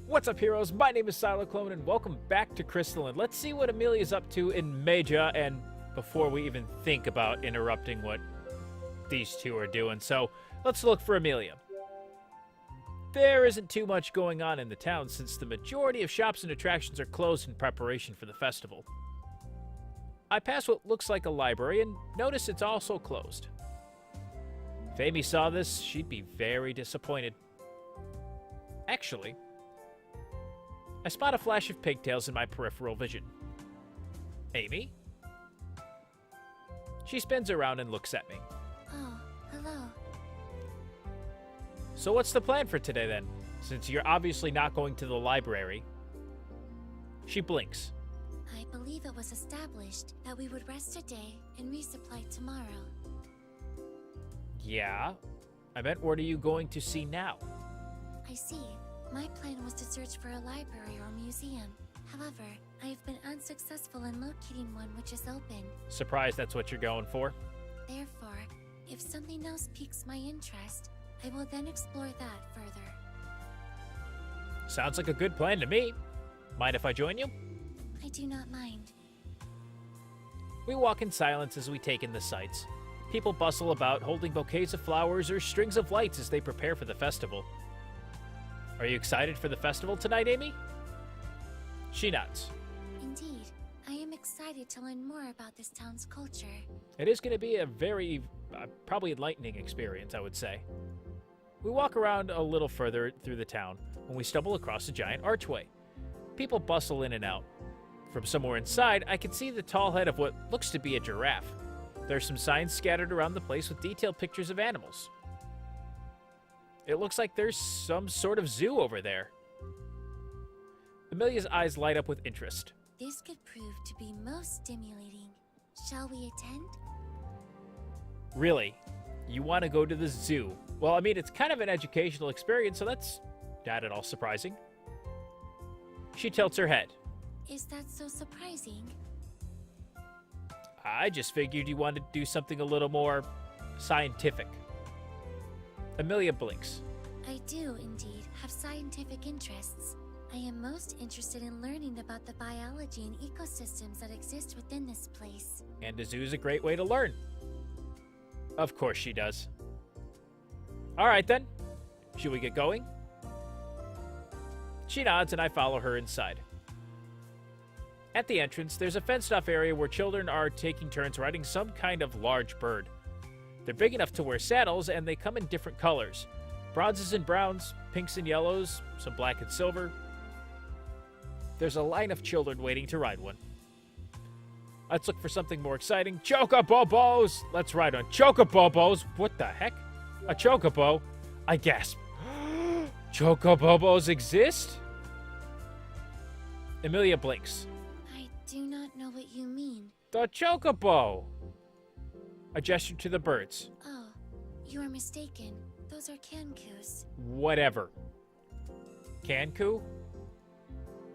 What's up, heroes? My name is Sylarclone, and welcome back to Crystalline. Let's see what Amelia's up to in Mejuhh, and before we even think about interrupting what these two are doing. So, let's look for Amelia. There isn't too much going on in the town since the majority of shops and attractions are closed in preparation for the festival. I pass what looks like a library and notice it's also closed. If Amy saw this, she'd be very disappointed. Actually, I spot a flash of pigtails in my peripheral vision. Amy? She spins around and looks at me. Oh, hello. So what's the plan for today then, since you're obviously not going to the library? She blinks. I believe it was established that we would rest a day and resupply tomorrow. Yeah? I meant, what are you going to see now? I see. My plan was to search for a library or museum. However, I have been unsuccessful in locating one which is open. Surprised that's what you're going for? Therefore, if something else piques my interest, I will then explore that further. Sounds like a good plan to me. Mind if I join you? I do not mind. We walk in silence as we take in the sights. People bustle about, holding bouquets of flowers or strings of lights as they prepare for the festival. Are you excited for the festival tonight, Amy? She nods. Indeed, I am excited to learn more about this town's culture. It is going to be a very, probably enlightening experience, I would say. We walk around a little further through the town when we stumble across a giant archway. People bustle in and out. From somewhere inside, I can see the tall head of what looks to be a giraffe. There's some signs scattered around the place with detailed pictures of animals. It looks like there's some sort of zoo over there. Amelia's eyes light up with interest. This could prove to be most stimulating. Shall we attend? Really? You want to go to the zoo? Well, I mean, it's kind of an educational experience, so that's not at all surprising. She tilts her head. Is that so surprising? I just figured you wanted to do something a little more scientific. Amelia blinks. I do, indeed, have scientific interests. I am most interested in learning about the biology and ecosystems that exist within this place. And a zoo is a great way to learn. Of course she does. All right, then. Should we get going? She nods and I follow her inside. At the entrance, there's a fenced-off area where children are taking turns riding some kind of large bird. They're big enough to wear saddles, and they come in different colors. Bronzes and browns, pinks and yellows, some black and silver. There's a line of children waiting to ride one. Let's look for something more exciting. Chocobobos! Let's ride on Chocobobos! What the heck? A chocobo? I gasp. Chocobobos exist? Amelia blinks. I do not know what you mean. The chocobo! I gesture to the birds. Oh, you are mistaken. Those are cankus. Whatever. Canku?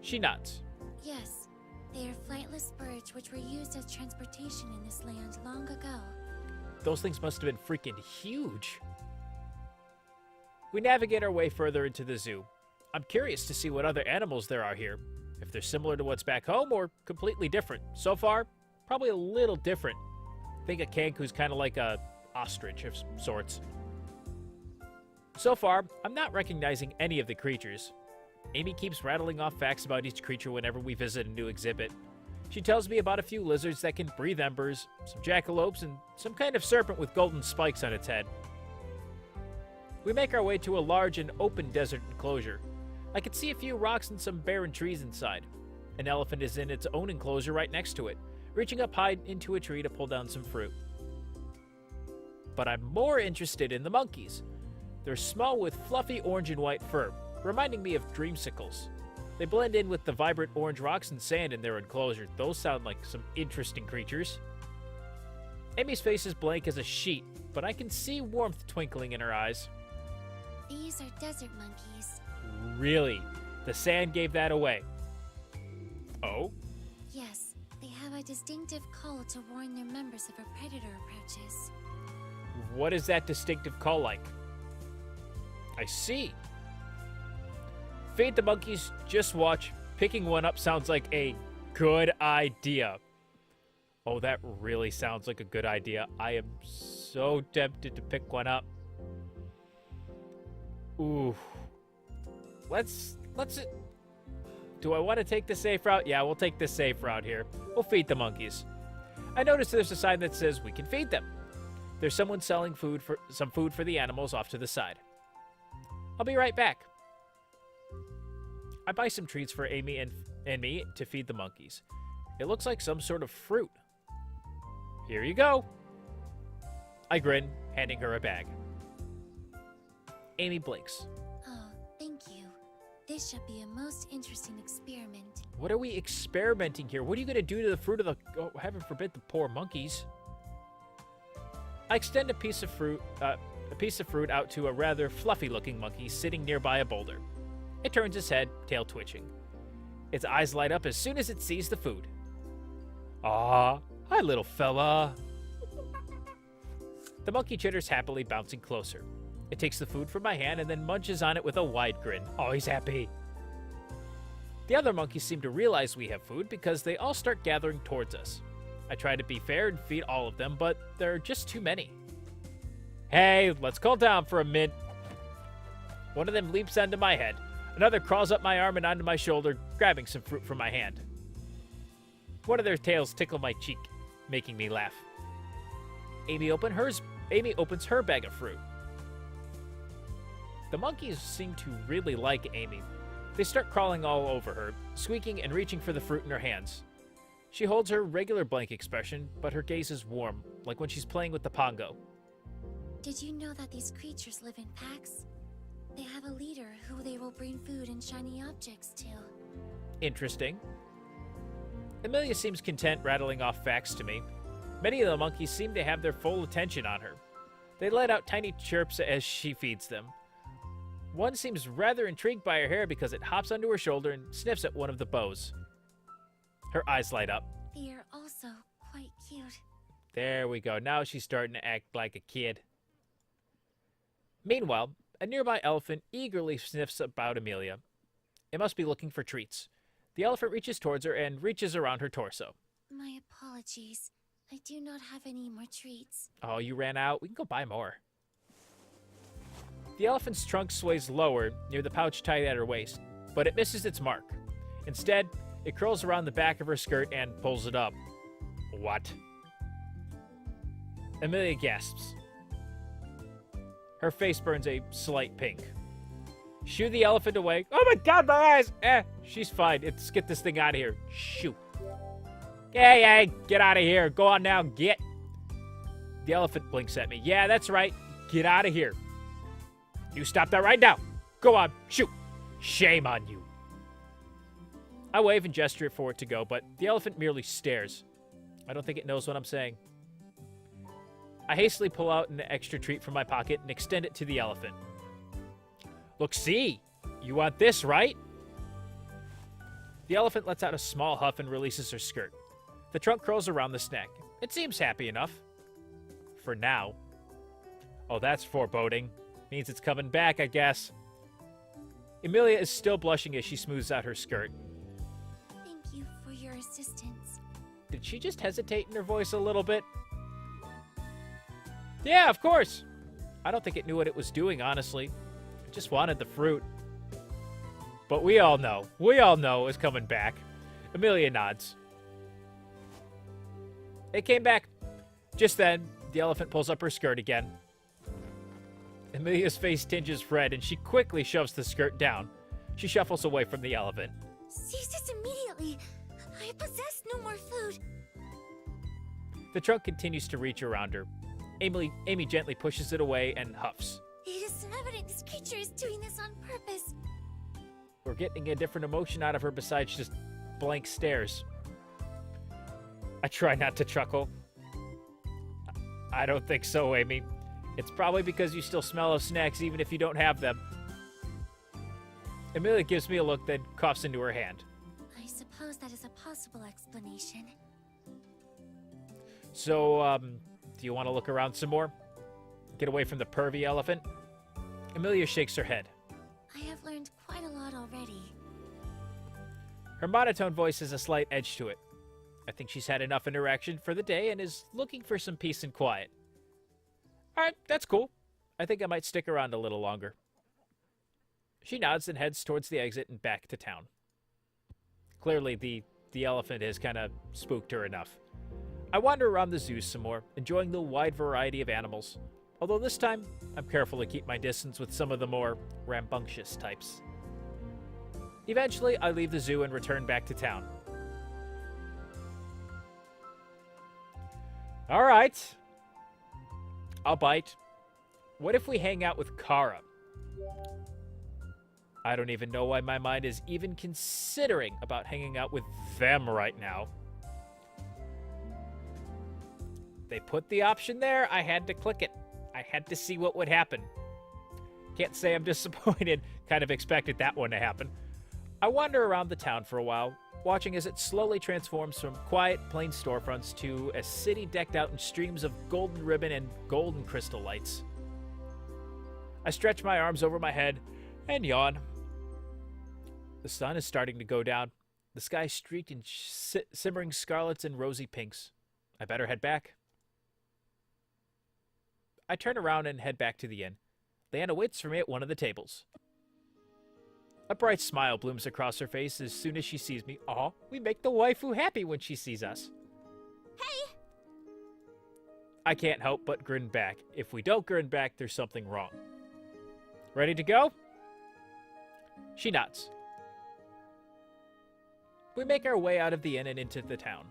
She nods. Yes, they are flightless birds which were used as transportation in this land long ago. Those things must have been freaking huge. We navigate our way further into the zoo. I'm curious to see what other animals there are here. If they're similar to what's back home or completely different. So far, probably a little different. I think a canku's kind of like a ostrich of sorts. So far, I'm not recognizing any of the creatures. Amy keeps rattling off facts about each creature whenever we visit a new exhibit. She tells me about a few lizards that can breathe embers, some jackalopes, and some kind of serpent with golden spikes on its head. We make our way to a large and open desert enclosure. I can see a few rocks and some barren trees inside. An elephant is in its own enclosure right next to it, reaching up high into a tree to pull down some fruit. But I'm more interested in the monkeys. They're small with fluffy orange and white fur, reminding me of dreamsicles. They blend in with the vibrant orange rocks and sand in their enclosure. Those sound like some interesting creatures. Amy's face is blank as a sheet, but I can see warmth twinkling in her eyes. These are desert monkeys. Really? The sand gave that away. Oh? Yes, they have a distinctive call to warn their members if a predator approaches. What is that distinctive call like? I see. Feed the monkeys, just watch. Picking one up sounds like a good idea. Oh, that really sounds like a good idea. I am so tempted to pick one up. Ooh. Let's... Do I want to take the safe route? Yeah, we'll take the safe route here. We'll feed the monkeys. I noticed there's a sign that says we can feed them. There's someone selling some food for the animals off to the side. I'll be right back. I buy some treats for Amy and me to feed the monkeys. It looks like some sort of fruit. Here you go. I grin, handing her a bag. Amy blinks. Oh, thank you. This should be a most interesting experiment. What are we experimenting here? What are you going to do to the fruit of the... Oh, heaven forbid, the poor monkeys. I extend a piece of fruit out to a rather fluffy-looking monkey sitting nearby a boulder. It turns its head, tail twitching. Its eyes light up as soon as it sees the food. Aw, hi, little fella. The monkey chitters happily, bouncing closer. It takes the food from my hand and then munches on it with a wide grin. Oh, he's happy. The other monkeys seem to realize we have food because they all start gathering towards us. I try to be fair and feed all of them, but there are just too many. Hey, let's calm down for a minute. One of them leaps onto my head. Another crawls up my arm and onto my shoulder, grabbing some fruit from my hand. One of their tails tickle my cheek, making me laugh. Amy opens her bag of fruit. The monkeys seem to really like Amy. They start crawling all over her, squeaking and reaching for the fruit in her hands. She holds her regular blank expression, but her gaze is warm, like when she's playing with the pongo. Did you know that these creatures live in packs? They have a leader who they will bring food and shiny objects to. Interesting. Amelia seems content rattling off facts to me. Many of the monkeys seem to have their full attention on her. They let out tiny chirps as she feeds them. One seems rather intrigued by her hair because it hops onto her shoulder and sniffs at one of the bows. Her eyes light up. They are also quite cute. There we go. Now she's starting to act like a kid. Meanwhile, a nearby elephant eagerly sniffs about Amelia. It must be looking for treats. The elephant reaches towards her and reaches around her torso. My apologies. I do not have any more treats. Oh, you ran out? We can go buy more. The elephant's trunk sways lower near the pouch tied at her waist, but it misses its mark. Instead, it curls around the back of her skirt and pulls it up. What? Amelia gasps. Her face burns a slight pink. Shoo the elephant away. Oh my god, my eyes! She's fine. Let's get this thing out of here. Shoo. Hey, get out of here. Go on now, get. The elephant blinks at me. Yeah, that's right. Get out of here. You stop that right now. Go on, shoot. Shame on you. I wave and gesture for it to go, but the elephant merely stares. I don't think it knows what I'm saying. I hastily pull out an extra treat from my pocket and extend it to the elephant. Look, see? You want this, right? The elephant lets out a small huff and releases her skirt. The trunk curls around the snack. It seems happy enough. For now. Oh, that's foreboding. Means it's coming back, I guess. Amelia is still blushing as she smooths out her skirt. Thank you for your assistance. Did she just hesitate in her voice a little bit? Yeah, of course. I don't think it knew what it was doing, honestly. It just wanted the fruit. But we all know it's coming back. Amelia nods. It came back. Just then, the elephant pulls up her skirt again. Amelia's face tinges red, and she quickly shoves the skirt down. She shuffles away from the elephant. Cease this immediately! I possess no more food! The trunk continues to reach around her. Amy gently pushes it away and huffs. It is evident this creature is doing this on purpose. We're getting a different emotion out of her besides just blank stares. I try not to chuckle. I don't think so, Amy. It's probably because you still smell of snacks even if you don't have them. Amelia gives me a look, then coughs into her hand. I suppose that is a possible explanation. So, do you want to look around some more? Get away from the pervy elephant? Amelia shakes her head. I have learned quite a lot already. Her monotone voice has a slight edge to it. I think she's had enough interaction for the day and is looking for some peace and quiet. Alright, that's cool. I think I might stick around a little longer. She nods and heads towards the exit and back to town. Clearly, the elephant has kind of spooked her enough. I wander around the zoo some more, enjoying the wide variety of animals. Although this time, I'm careful to keep my distance with some of the more rambunctious types. Eventually, I leave the zoo and return back to town. Alright. I'll bite. What if we hang out with Kara? I don't even know why my mind is even considering about hanging out with them right now. They put the option there, I had to click it. I had to see what would happen. Can't say I'm disappointed, kind of expected that one to happen. I wander around the town for a while, watching as it slowly transforms from quiet, plain storefronts to a city decked out in streams of golden ribbon and golden crystal lights. I stretch my arms over my head and yawn. The sun is starting to go down, the sky streaked in simmering scarlets and rosy pinks. I better head back. I turn around and head back to the inn. Leanna waits for me at one of the tables. A bright smile blooms across her face as soon as she sees me. Aw, we make the waifu happy when she sees us. Hey! I can't help but grin back. If we don't grin back, there's something wrong. Ready to go? She nods. We make our way out of the inn and into the town.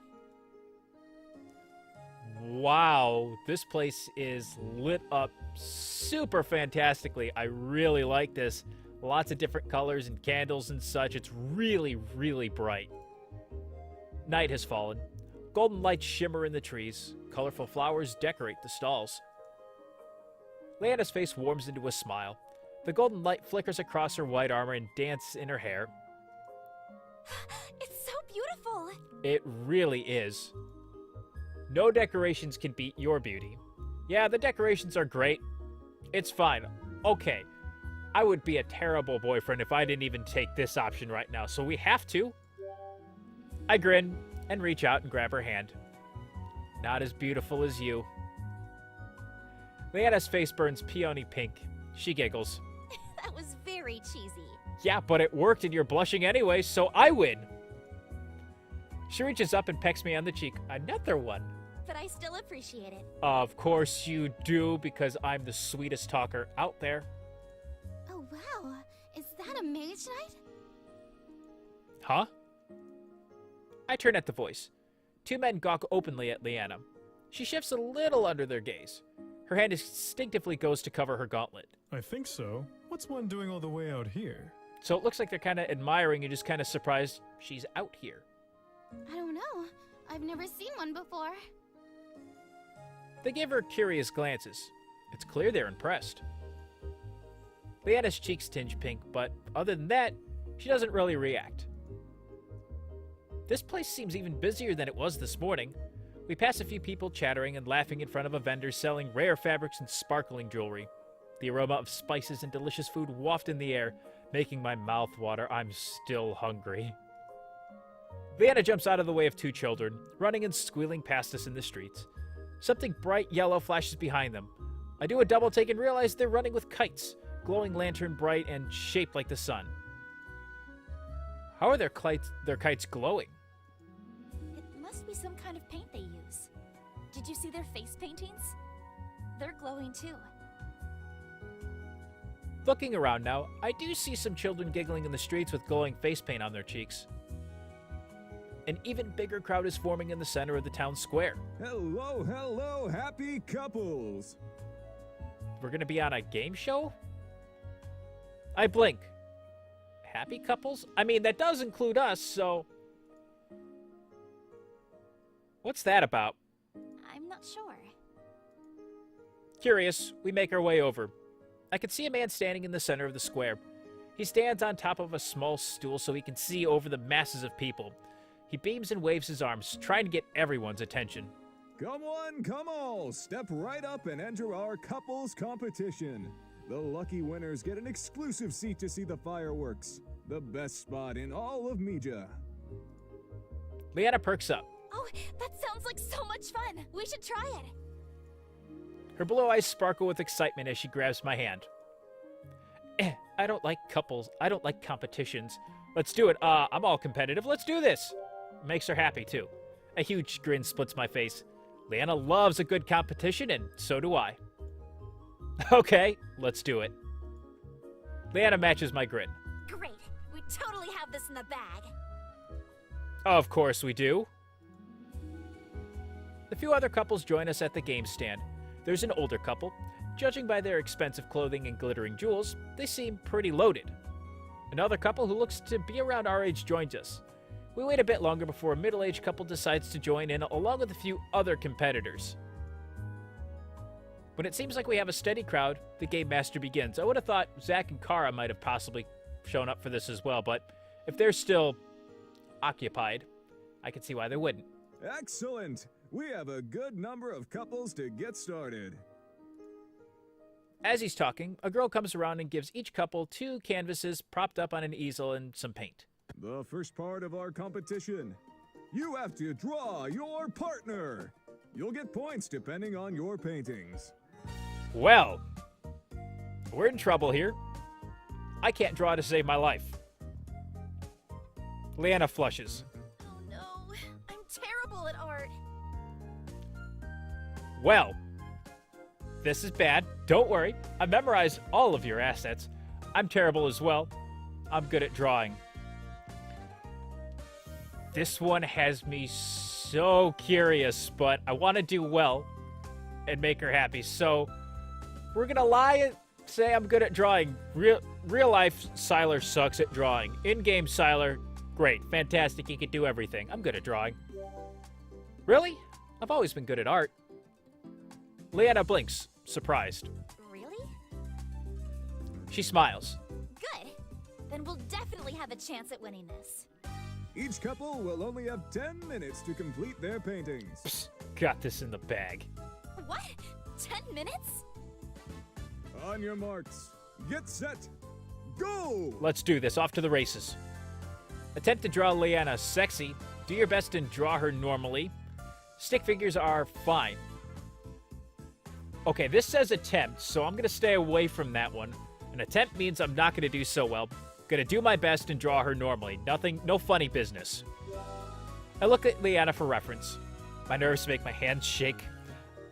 Wow, this place is lit up super fantastically. I really like this. Lots of different colors and candles and such. It's really, really bright. Night has fallen. Golden lights shimmer in the trees. Colorful flowers decorate the stalls. Leanna's face warms into a smile. The golden light flickers across her white armor and dances in her hair. It's so beautiful! It really is. No decorations can beat your beauty. Yeah, the decorations are great. It's fine. Okay. I would be a terrible boyfriend if I didn't even take this option right now, so we have to. I grin and reach out and grab her hand. Not as beautiful as you. Leanna's face burns peony pink. She giggles. That was very cheesy. Yeah, but it worked and you're blushing anyway, so I win. She reaches up and pecks me on the cheek. Another one. But I still appreciate it. Of course you do, because I'm the sweetest talker out there. Oh, wow. Is that a Mage-Knight? Huh? I turn at the voice. Two men gawk openly at Leanna. She shifts a little under their gaze. Her hand instinctively goes to cover her gauntlet. I think so. What's one doing all the way out here? So it looks like they're kind of admiring and just kind of surprised she's out here. I don't know. I've never seen one before. They give her curious glances. It's clear they're impressed. Leanna's cheeks tinge pink, but other than that, she doesn't really react. This place seems even busier than it was this morning. We pass a few people chattering and laughing in front of a vendor selling rare fabrics and sparkling jewelry. The aroma of spices and delicious food waft in the air, making my mouth water. I'm still hungry. Leanna jumps out of the way of two children, running and squealing past us in the streets. Something bright yellow flashes behind them. I do a double take and realize they're running with kites, glowing lantern bright and shaped like the sun. How are their kites glowing? It must be some kind of paint they use. Did you see their face paintings? They're glowing too. Looking around now, I do see some children giggling in the streets with glowing face paint on their cheeks. An even bigger crowd is forming in the center of the town square. Hello, hello, happy couples! We're gonna be on a game show? I blink. Happy couples? I mean, that does include us, so... What's that about? I'm not sure. Curious, we make our way over. I can see a man standing in the center of the square. He stands on top of a small stool so he can see over the masses of people. He beams and waves his arms, trying to get everyone's attention. Come on, come all, step right up and enter our couples competition. The lucky winners get an exclusive seat to see the fireworks. The best spot in all of Mejuhh. Leanna perks up. Oh, that sounds like so much fun. We should try it. Her blue eyes sparkle with excitement as she grabs my hand. I don't like couples. I don't like competitions. Let's do it. I'm all competitive. Let's do this. Makes her happy, too. A huge grin splits my face. Leanna loves a good competition, and so do I. Okay, let's do it. Leanna matches my grin. Great. We totally have this in the bag. Of course we do. A few other couples join us at the game stand. There's an older couple. Judging by their expensive clothing and glittering jewels, they seem pretty loaded. Another couple who looks to be around our age joins us. We wait a bit longer before a middle-aged couple decides to join in, along with a few other competitors. When it seems like we have a steady crowd, the game master begins. I would have thought Zach and Kara might have possibly shown up for this as well, but if they're still occupied, I can see why they wouldn't. Excellent! We have a good number of couples to get started. As he's talking, a girl comes around and gives each couple 2 canvases propped up on an easel and some paint. The first part of our competition. You have to draw your partner. You'll get points depending on your paintings. Well, we're in trouble here. I can't draw to save my life. Leanna flushes. Oh no, I'm terrible at art. Well, this is bad. Don't worry. I memorized all of your assets. I'm terrible as well. I'm good at drawing. This one has me so curious, but I want to do well and make her happy. So we're going to lie and say I'm good at drawing. Real life, Sylar sucks at drawing. In-game Sylar, great. Fantastic. He can do everything. I'm good at drawing. Really? I've always been good at art. Leanna blinks, surprised. Really? She smiles. Good. Then we'll definitely have a chance at winning this. Each couple will only have 10 minutes to complete their paintings. Psst, got this in the bag. What? 10 minutes? On your marks, get set, go! Let's do this. Off to the races. Attempt to draw Leanna sexy. Do your best and draw her normally. Stick figures are fine. Okay, this says attempt, so I'm going to stay away from that one. An attempt means I'm not going to do so well. Going to do my best and draw her normally. No funny business. I look at Leanna for reference. My nerves make my hands shake.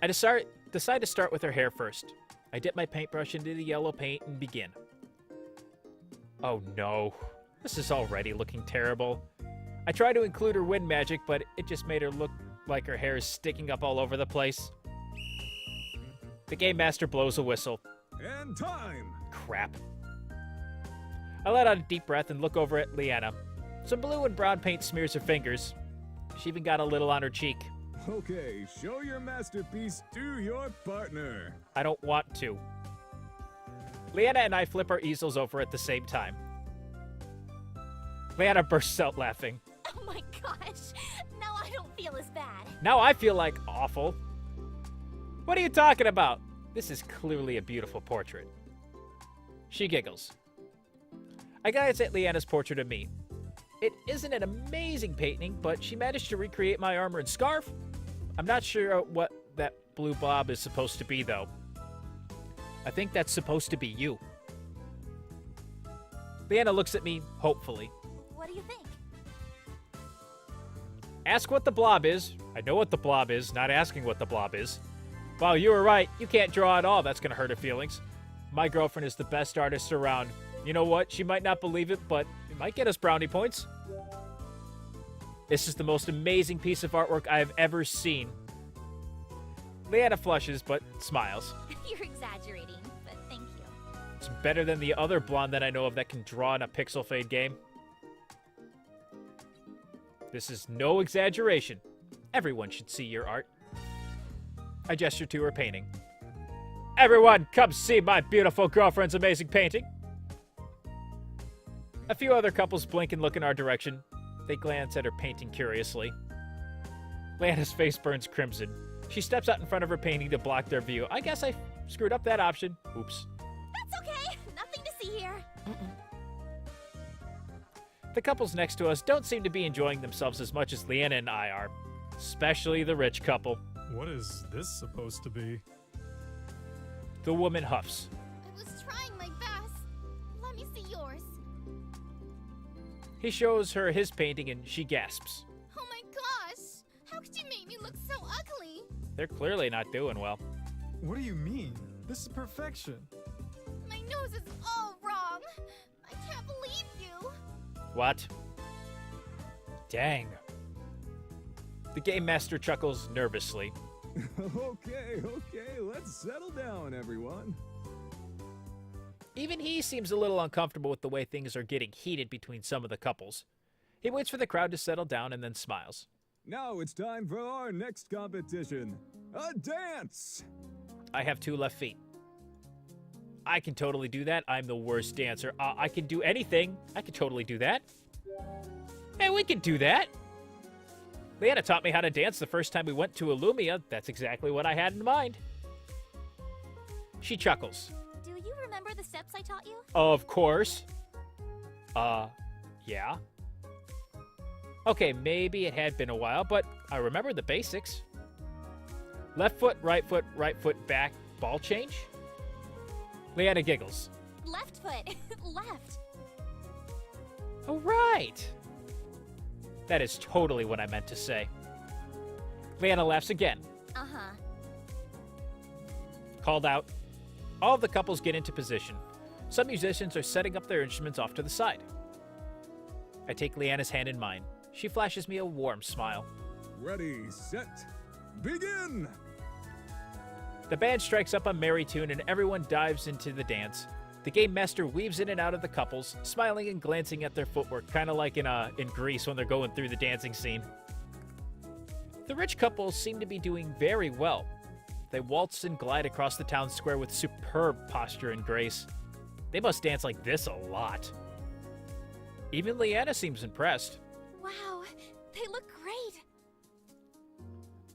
I decide to start with her hair first. I dip my paintbrush into the yellow paint and begin. Oh no. This is already looking terrible. I try to include her wind magic, but it just made her look like her hair is sticking up all over the place. The game master blows a whistle. And time! Crap. I let out a deep breath and look over at Leanna. Some blue and brown paint smears her fingers. She even got a little on her cheek. Okay, show your masterpiece to your partner. I don't want to. Leanna and I flip our easels over at the same time. Leanna bursts out laughing. Oh my gosh. Now I don't feel as bad. Now I feel like awful. What are you talking about? This is clearly a beautiful portrait. She giggles. I glance at Leanna's portrait of me. It isn't an amazing painting, but she managed to recreate my armor and scarf. I'm not sure what that blue blob is supposed to be, though. I think that's supposed to be you. Leanna looks at me hopefully. What do you think? Ask what the blob is. I know what the blob is, not asking what the blob is. Wow, you were right. You can't draw at all. That's going to hurt her feelings. My girlfriend is the best artist around. You know what? She might not believe it, but it might get us brownie points. This is the most amazing piece of artwork I have ever seen. Leanna flushes, but smiles. You're exaggerating, but thank you. It's better than the other blonde that I know of that can draw in a PixelFade game. This is no exaggeration. Everyone should see your art. I gesture to her painting. Everyone, come see my beautiful girlfriend's amazing painting. A few other couples blink and look in our direction. They glance at her painting curiously. Leanna's face burns crimson. She steps out in front of her painting to block their view. I guess I screwed up that option. Oops. That's The couples next to us don't seem to be enjoying themselves as much as Leanna and I are, especially the rich couple. What is this supposed to be? The woman huffs. I was trying my best. Let me see yours. He shows her his painting and she gasps. Oh my gosh! How could you make me look so ugly? They're clearly not doing well. What do you mean? This is perfection. My nose is all wrong. I can't believe you. What? Dang. The game master chuckles nervously. Okay, let's settle down, everyone. Even he seems a little uncomfortable with the way things are getting heated between some of the couples. He waits for the crowd to settle down and then smiles. Now it's time for our next competition. A dance! I have 2 left feet. I can totally do that. I'm the worst dancer. I can do anything. I can totally do that. Hey, we can do that. Leanna taught me how to dance the first time we went to Illumia. That's exactly what I had in mind. She chuckles. Do you remember the steps I taught you? Of course. Yeah. Okay, maybe it had been a while, but I remember the basics. Left foot, right foot, back, ball change? Leanna giggles. Left foot. Left. Oh, right. That is totally what I meant to say. Leanna laughs again. Uh-huh. Called out. All of the couples get into position. Some musicians are setting up their instruments off to the side. I take Leanna's hand in mine. She flashes me a warm smile. Ready, set, begin! The band strikes up a merry tune and everyone dives into the dance. The game master weaves in and out of the couples, smiling and glancing at their footwork, kind of like in Greece when they're going through the dancing scene. The rich couples seem to be doing very well. They waltz and glide across the town square with superb posture and grace. They must dance like this a lot. Even Leanna seems impressed. Wow, they look great.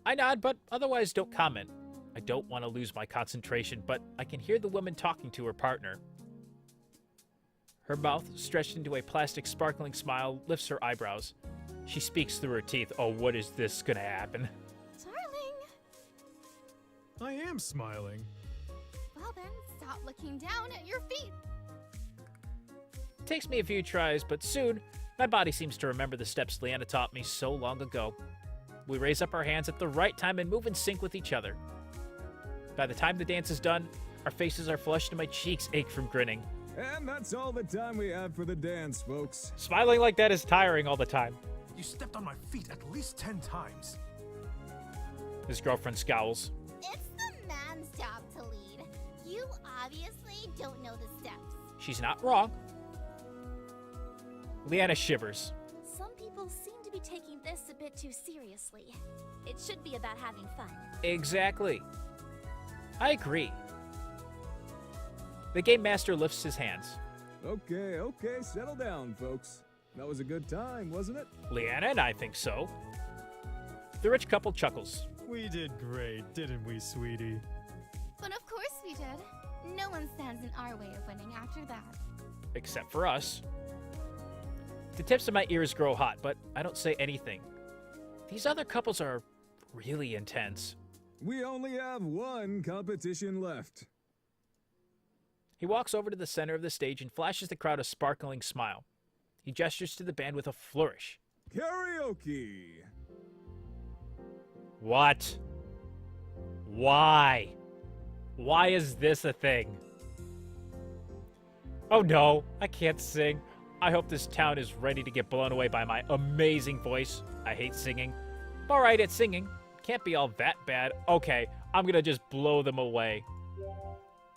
I nod, but otherwise don't comment. I don't want to lose my concentration, but I can hear the woman talking to her partner. Her mouth, stretched into a plastic sparkling smile, lifts her eyebrows. She speaks through her teeth. Oh, what is this gonna happen? Darling. I am smiling. Well then, stop looking down at your feet. It takes me a few tries, but soon, my body seems to remember the steps Leanna taught me so long ago. We raise up our hands at the right time and move in sync with each other. By the time the dance is done, our faces are flushed and my cheeks ache from grinning. And that's all the time we have for the dance, folks. Smiling like that is tiring all the time. You stepped on my feet at least 10 times. His girlfriend scowls. It's the man's job to lead. You obviously don't know the steps. She's not wrong. Leanna shivers. Some people seem to be taking this a bit too seriously. It should be about having fun. Exactly. I agree. The game master lifts his hands. Okay, settle down, folks. That was a good time, wasn't it? Leanna and I think so. The rich couple chuckles. We did great, didn't we, sweetie? But of course we did. No one stands in our way of winning after that. Except for us. The tips of my ears grow hot, but I don't say anything. These other couples are really intense. We only have one competition left. He walks over to the center of the stage and flashes the crowd a sparkling smile. He gestures to the band with a flourish. Karaoke! What? Why? Why is this a thing? Oh no, I can't sing. I hope this town is ready to get blown away by my amazing voice. I hate singing. Alright at singing. Can't be all that bad. Okay, I'm gonna just blow them away.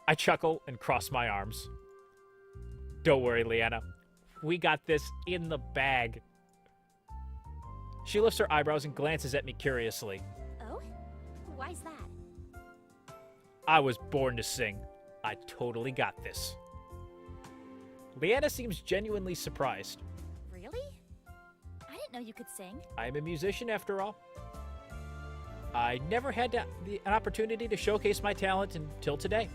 I chuckle and cross my arms. Don't worry, Leanna. We got this in the bag. She lifts her eyebrows and glances at me curiously. Oh? Why's that? I was born to sing. I totally got this. Leanna seems genuinely surprised. Really? I didn't know you could sing. I am a musician after all. I never had an opportunity to showcase my talent until today.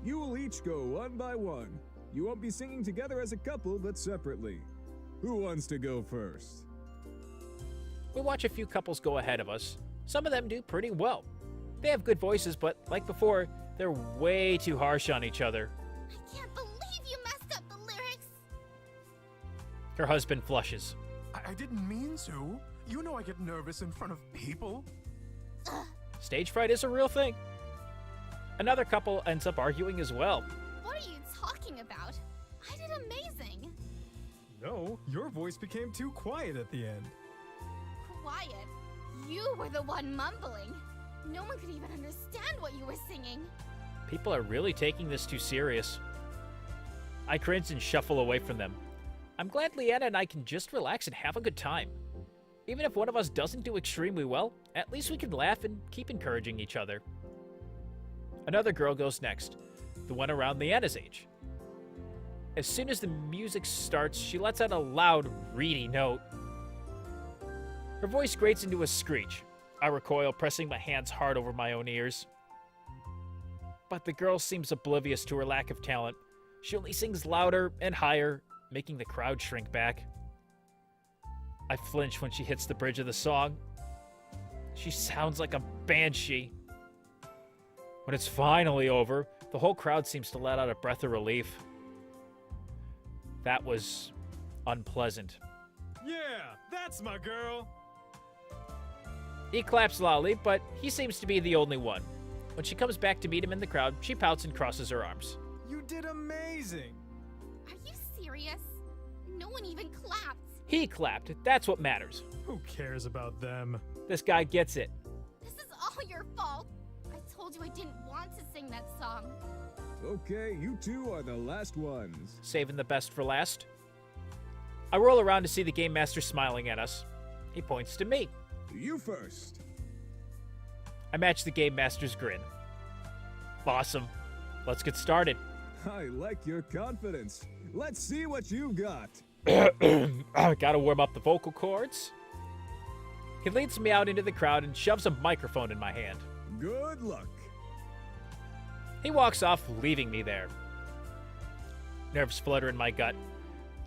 You will each go one by one. You won't be singing together as a couple, but separately. Who wants to go first? We watch a few couples go ahead of us. Some of them do pretty well. They have good voices, but like before, they're way too harsh on each other. I can't believe you messed up the lyrics. Her husband flushes. I didn't mean to. You know I get nervous in front of people. Stage fright is a real thing. Another couple ends up arguing as well. What are you talking about? I did amazing. No, your voice became too quiet at the end. Quiet. You were the one mumbling. No one could even understand what you were singing. People are really taking this too serious. I cringe and shuffle away from them. I'm glad Leanna and I can just relax and have a good time. Even if one of us doesn't do extremely well, at least we can laugh and keep encouraging each other. Another girl goes next, the one around Leanna's age. As soon as the music starts, she lets out a loud, reedy note. Her voice grates into a screech. I recoil, pressing my hands hard over my own ears. But the girl seems oblivious to her lack of talent. She only sings louder and higher, making the crowd shrink back. I flinch when she hits the bridge of the song. She sounds like a banshee. When it's finally over, the whole crowd seems to let out a breath of relief. That was unpleasant. Yeah, that's my girl. He claps loudly, but he seems to be the only one. When she comes back to meet him in the crowd, she pouts and crosses her arms. You did amazing. Are you serious? No one even clapped. He clapped. That's what matters. Who cares about them? This guy gets it. This is all your fault. I told you I didn't want to sing that song. Okay, you two are the last ones. Saving the best for last. I roll around to see the Game Master smiling at us. He points to me. You first. I match the Game Master's grin. Awesome. Let's get started. I like your confidence. Let's see what you've got. Gotta warm up the vocal cords. He leads me out into the crowd and shoves a microphone in my hand. Good luck. He walks off, leaving me there. Nerves flutter in my gut.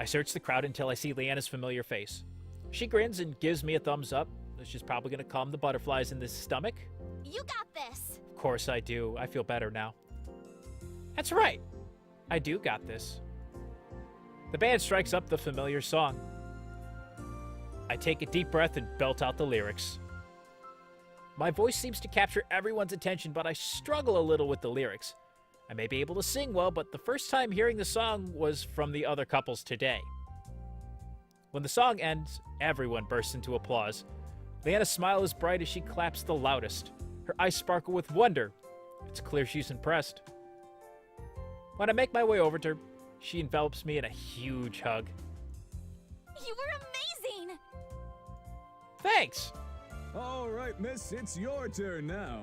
I search the crowd until I see Leanna's familiar face. She grins and gives me a thumbs up. She's probably going to calm the butterflies in this stomach. You got this. Of course I do. I feel better now. That's right. I do got this. The band strikes up the familiar song. I take a deep breath and belt out the lyrics. My voice seems to capture everyone's attention, but I struggle a little with the lyrics. I may be able to sing well, but the first time hearing the song was from the other couples today. When the song ends, everyone bursts into applause. Leanna's smile is bright as she claps the loudest. Her eyes sparkle with wonder. It's clear she's impressed. When I make my way over to her, she envelops me in a huge hug. You were amazing. Thanks! All right, miss, it's your turn now.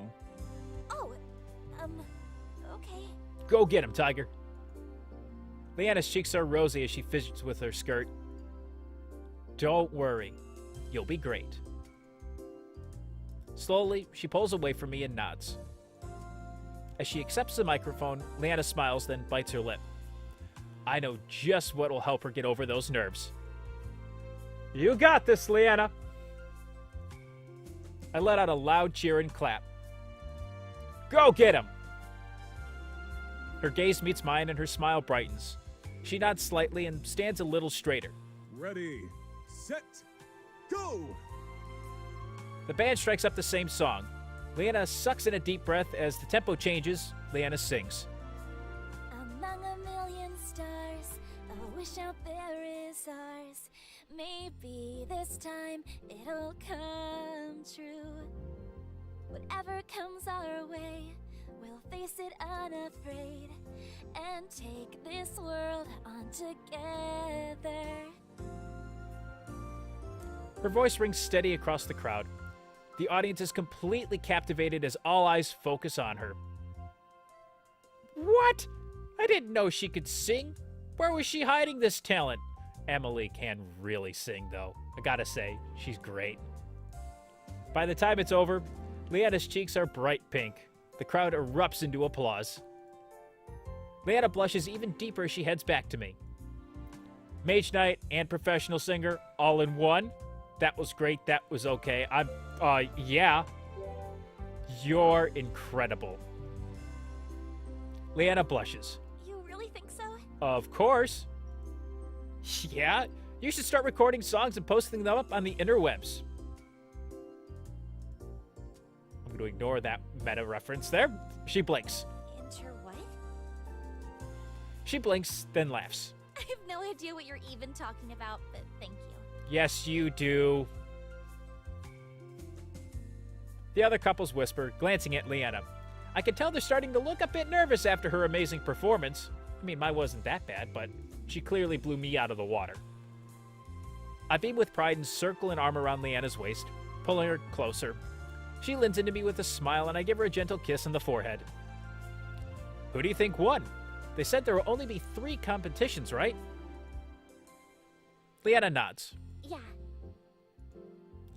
Oh, okay. Go get him, Tiger. Leanna's cheeks are rosy as she fidgets with her skirt. Don't worry. You'll be great. Slowly, she pulls away from me and nods. As she accepts the microphone, Leanna smiles, then bites her lip. I know just what will help her get over those nerves. You got this, Leanna! I let out a loud cheer and clap. Go get him! Her gaze meets mine and her smile brightens. She nods slightly and stands a little straighter. Ready, set, go! The band strikes up the same song. Leanna sucks in a deep breath as the tempo changes. Leanna sings. Among a million stars, a wish out there is ours. Maybe this time it'll come true. Whatever comes our way, we'll face it unafraid and take this world on together. Her voice rings steady across the crowd. The audience is completely captivated as all eyes focus on her. What? I didn't know she could sing. Where was she hiding this talent? Emily can really sing, though. I gotta say, she's great. By the time it's over, Leanna's cheeks are bright pink. The crowd erupts into applause. Leanna blushes even deeper as she heads back to me. Mage-Knight, and professional singer all in one. That was great. That was okay. Yeah. You're incredible. Leanna blushes. You really think so? Of course. Yeah, you should start recording songs and posting them up on the interwebs. I'm going to ignore that meta reference there. She blinks. Inter what? She blinks, then laughs. I have no idea what you're even talking about, but thank you. Yes, you do. The other couples whisper, glancing at Leanna. I can tell they're starting to look a bit nervous after her amazing performance. I mean, mine wasn't that bad, but she clearly blew me out of the water. I beam with pride and circle an arm around Leanna's waist, pulling her closer. She leans into me with a smile, and I give her a gentle kiss on the forehead. Who do you think won? They said there will only be 3 competitions, right? Leanna nods. Yeah,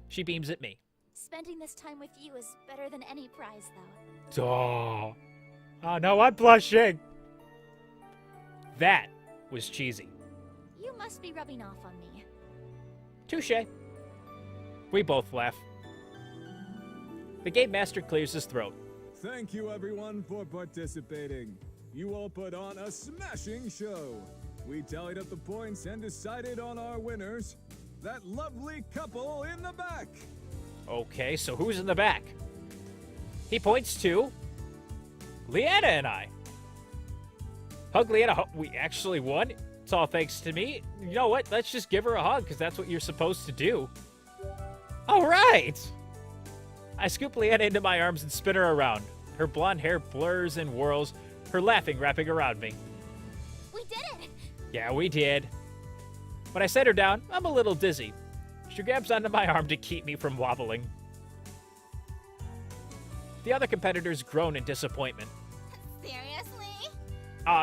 She beams at me. spending this time with you is better than any prize, though. Oh no, I'm blushing. That was cheesy. You must be rubbing off on me. Touche. We both laugh. The game master clears his throat. Thank you everyone for participating. You all put on a smashing show. We tallied up the points and decided on our winners. That lovely couple in the back. Okay, so who's in the back? He points to Leanna and I. Hug Leanna. We actually won. It's all thanks to me. You know what? Let's just give her a hug, because that's what you're supposed to do. All right. I scoop Leanna into my arms and spin her around. Her blonde hair blurs and whirls, her laughing wrapping around me. We did it! Yeah, we did. When I set her down, I'm a little dizzy. She grabs onto my arm to keep me from wobbling. The other competitors groan in disappointment. Seriously?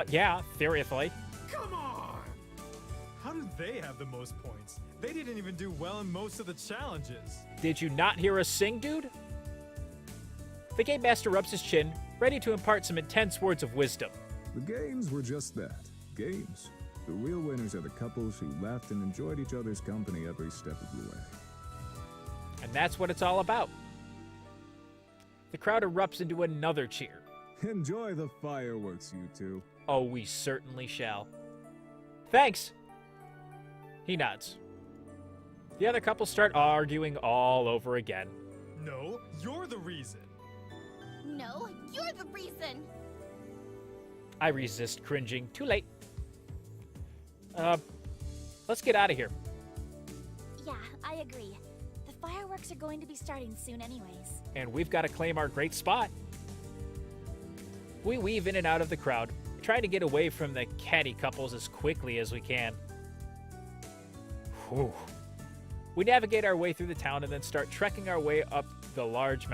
Yeah, seriously. Come on! How did they have the most points? They didn't even do well in most of the challenges. Did you not hear us sing, dude? The Game Master rubs his chin, ready to impart some intense words of wisdom. The games were just that. Games. The real winners are the couples who laughed and enjoyed each other's company every step of the way. And that's what it's all about. The crowd erupts into another cheer. Enjoy the fireworks, you two. Oh, we certainly shall. Thanks. He nods. The other couples start arguing all over again. No, you're the reason. No, you're the reason. I resist cringing. Too late. Let's get out of here. Yeah, I agree. The fireworks are going to be starting soon anyways. And we've got to claim our great spot. We weave in and out of the crowd, trying to get away from the catty couples as quickly as we can. Whew. We navigate our way through the town and then start trekking our way up a large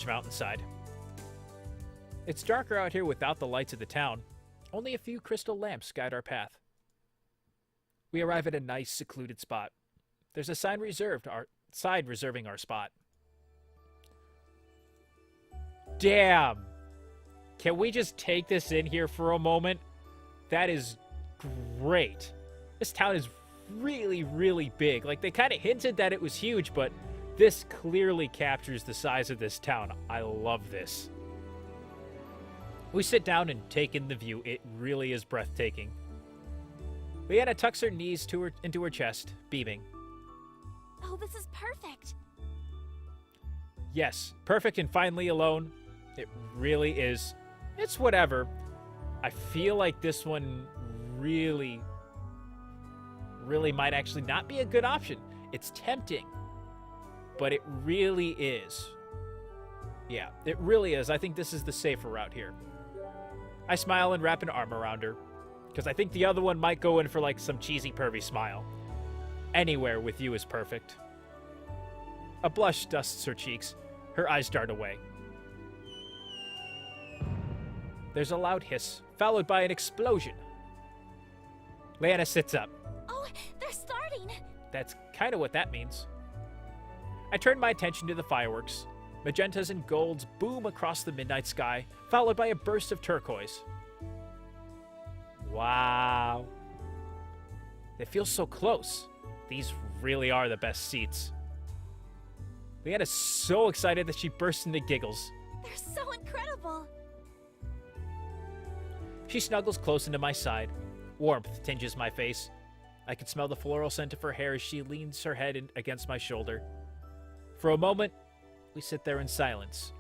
mountainside. It's darker out here without the lights of the town. Only a few crystal lamps guide our path. We arrive at a nice, secluded spot. There's a sign reserving our spot. Damn! Can we just take this in here for a moment? That is great. This town is really, really big. Like, they kind of hinted that it was huge, but this clearly captures the size of this town. I love this. We sit down and take in the view. It really is breathtaking. Leanna tucks her knees into her chest, beaming. Oh, this is perfect. Yes, perfect and finally alone. It really is. It's whatever. I feel like this one really might actually not be a good option. It's tempting, but it really is. Yeah, it really is. I think this is the safer route here. I smile and wrap an arm around her, because I think the other one might go in for like some cheesy pervy smile. Anywhere with you is perfect. A blush dusts her cheeks. Her eyes dart away. There's a loud hiss, followed by an explosion. Leanna sits up. Oh, they're starting! That's kind of what that means. I turn my attention to the fireworks. Magentas and golds boom across the midnight sky, followed by a burst of turquoise. Wow. They feel so close. These really are the best seats. Leanna's so excited that she bursts into giggles. They're so incredible. She snuggles close into my side. Warmth tinges my face. I can smell the floral scent of her hair as she leans her head against my shoulder. For a moment, we sit there in silence.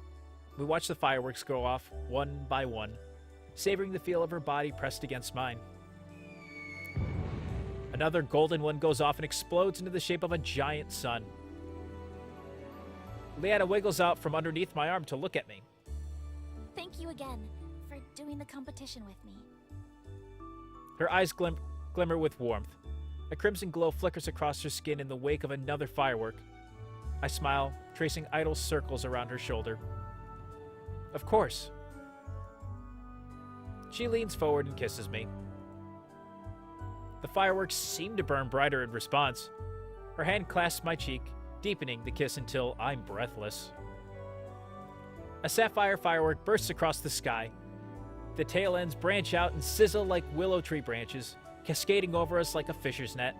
We watch the fireworks go off one by one, savoring the feel of her body pressed against mine. Another golden one goes off and explodes into the shape of a giant sun. Leanna wiggles out from underneath my arm to look at me. Thank you again for doing the competition with me. Her eyes glimmer with warmth. A crimson glow flickers across her skin in the wake of another firework. I smile, tracing idle circles around her shoulder. Of course. She leans forward and kisses me. The fireworks seem to burn brighter in response. Her hand clasps my cheek, deepening the kiss until I'm breathless. A sapphire firework bursts across the sky. The tail ends branch out and sizzle like willow tree branches, cascading over us like a fisher's net.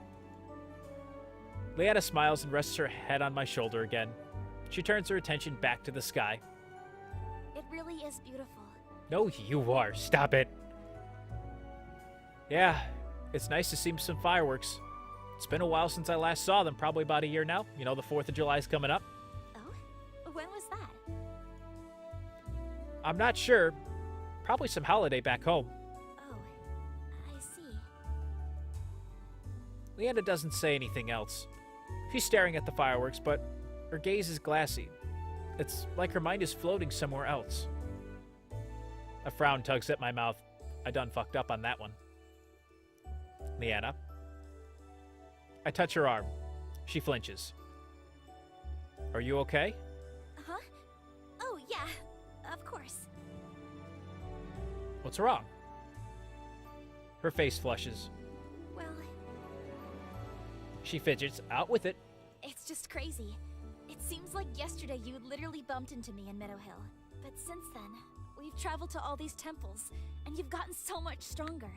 Leanna smiles and rests her head on my shoulder again. She turns her attention back to the sky. It really is beautiful. No, you are. Stop it. Yeah, it's nice to see some fireworks. It's been a while since I last saw them, probably about a year now. You know, the 4th of July is coming up. Oh? When was that? I'm not sure. Probably some holiday back home. Oh, I see. Leanna doesn't say anything else. She's staring at the fireworks, but her gaze is glassy. It's like her mind is floating somewhere else. A frown tugs at my mouth. I done fucked up on that one. Leanna. I touch her arm. She flinches. Are you okay? Huh? Oh, yeah. Of course. What's wrong? Her face flushes. Well, She fidgets. Out with it. it's just crazy. It seems like yesterday you literally bumped into me in Meadow Hill. But since then, we've traveled to all these temples, and you've gotten so much stronger.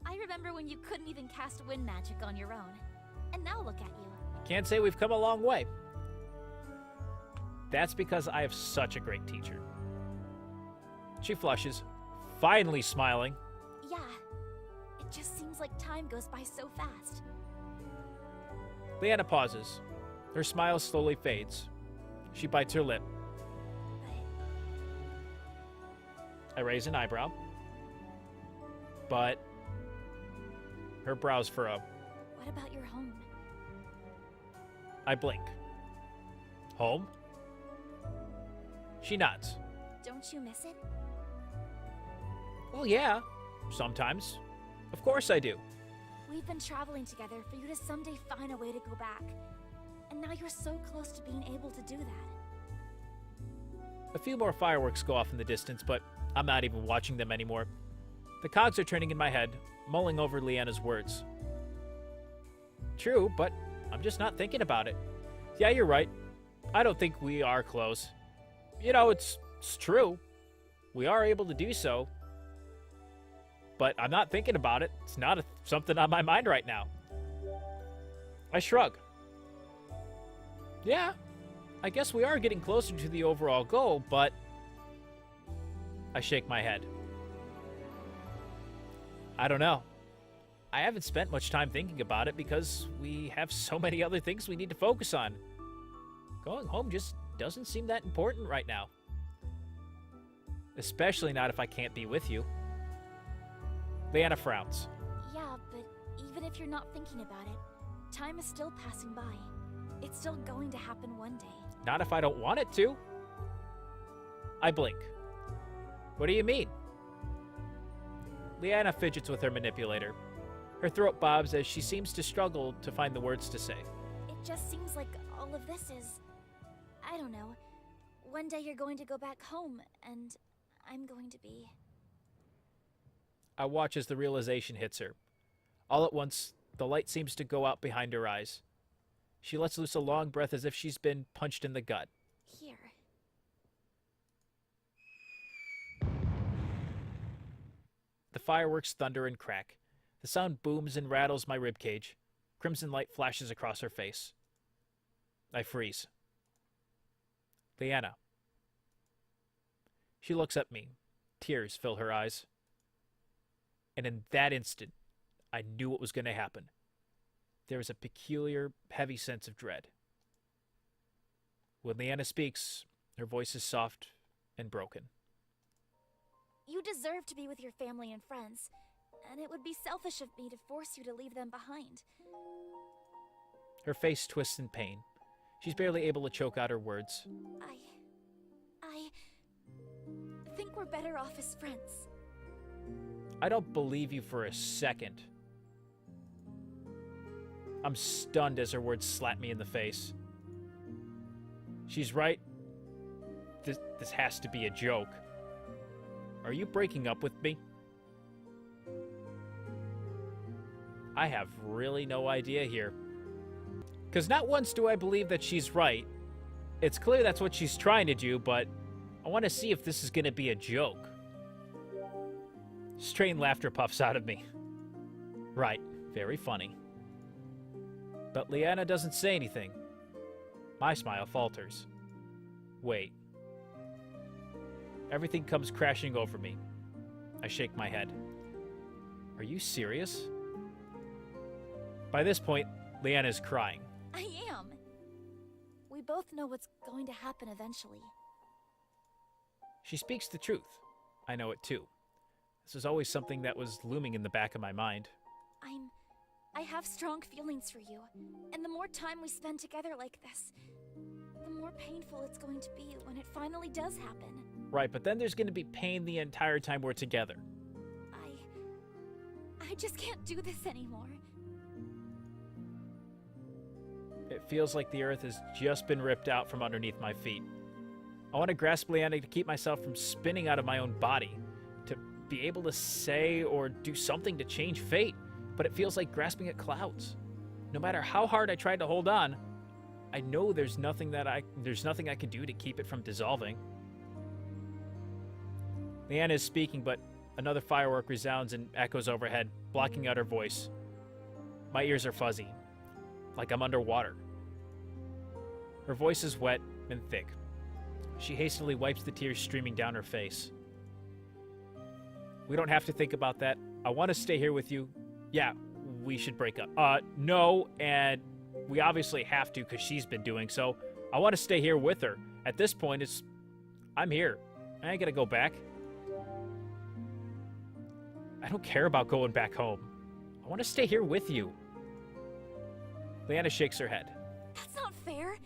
I remember when you couldn't even cast wind magic on your own. And now look at you. Can't say we've come a long way. That's because I have such a great teacher. She flushes, finally smiling. Yeah. It just seems like time goes by so fast. Leanna pauses. Her smile slowly fades. She bites her lip. I raise an eyebrow. But her brows furrow. What about your home? I blink. Home? She nods. Don't you miss it? Well, yeah. Sometimes. Of course I do. We've been traveling together for you to someday find a way to go back. And now you're so close to being able to do that. A few more fireworks go off in the distance, but I'm not even watching them anymore. The cogs are turning in my head, mulling over Leanna's words. True, but I'm just not thinking about it. Yeah, you're right. I don't think we are close. You know, it's true. We are able to do so. But I'm not thinking about it. It's not something on my mind right now. I shrug. Yeah, I guess we are getting closer to the overall goal, but... I shake my head. I don't know. I haven't spent much time thinking about it because we have so many other things we need to focus on. Going home just doesn't seem that important right now. Especially not if I can't be with you. Leanna frowns. Yeah, but even if you're not thinking about it, time is still passing by. It's still going to happen one day. Not if I don't want it to. I blink. What do you mean? Leanna fidgets with her manipulator. Her throat bobs as she seems to struggle to find the words to say. It just seems like all of this is... I don't know. One day you're going to go back home, and I'm going to be... I watch as the realization hits her. All at once, the light seems to go out behind her eyes. She lets loose a long breath as if she's been punched in the gut. Here. The fireworks thunder and crack. The sound booms and rattles my ribcage. Crimson light flashes across her face. I freeze. Leanna. She looks at me. Tears fill her eyes. And in that instant, I knew what was going to happen. There was a peculiar, heavy sense of dread. When Leanna speaks, her voice is soft and broken. You deserve to be with your family and friends, and it would be selfish of me to force you to leave them behind. Her face twists in pain. She's barely able to choke out her words. I think we're better off as friends. I don't believe you for a second. I'm stunned as her words slap me in the face. She's right. This has to be a joke. Are you breaking up with me? I have really no idea here. Because not once do I believe that she's right. It's clear that's what she's trying to do, but I want to see if this is going to be a joke. Strained laughter puffs out of me. Right, very funny. But Leanna doesn't say anything. My smile falters. Wait. Everything comes crashing over me. I shake my head. Are you serious? By this point, Leanna is crying. I am. We both know what's going to happen eventually. She speaks the truth. I know it too. This was always something that was looming in the back of my mind. I have strong feelings for you, and the more time we spend together like this, the more painful it's going to be when it finally does happen. Right, but then there's going to be pain the entire time we're together. I just can't do this anymore. It feels like the earth has just been ripped out from underneath my feet. I want to grasp Leanna to keep myself from spinning out of my own body, to be able to say or do something to change fate, but it feels like grasping at clouds. No matter how hard I tried to hold on, I know there's nothing I can do to keep it from dissolving. Leanna is speaking, but another firework resounds and echoes overhead, blocking out her voice. My ears are fuzzy, like I'm underwater. Her voice is wet and thick. She hastily wipes the tears streaming down her face. We don't have to think about that. I want to stay here with you. Yeah, we should break up. No, and we obviously have to because she's been doing so. I want to stay here with her. At this point, I'm here. I ain't gonna go back. I don't care about going back home. I want to stay here with you. Leanna shakes her head. That's not fair.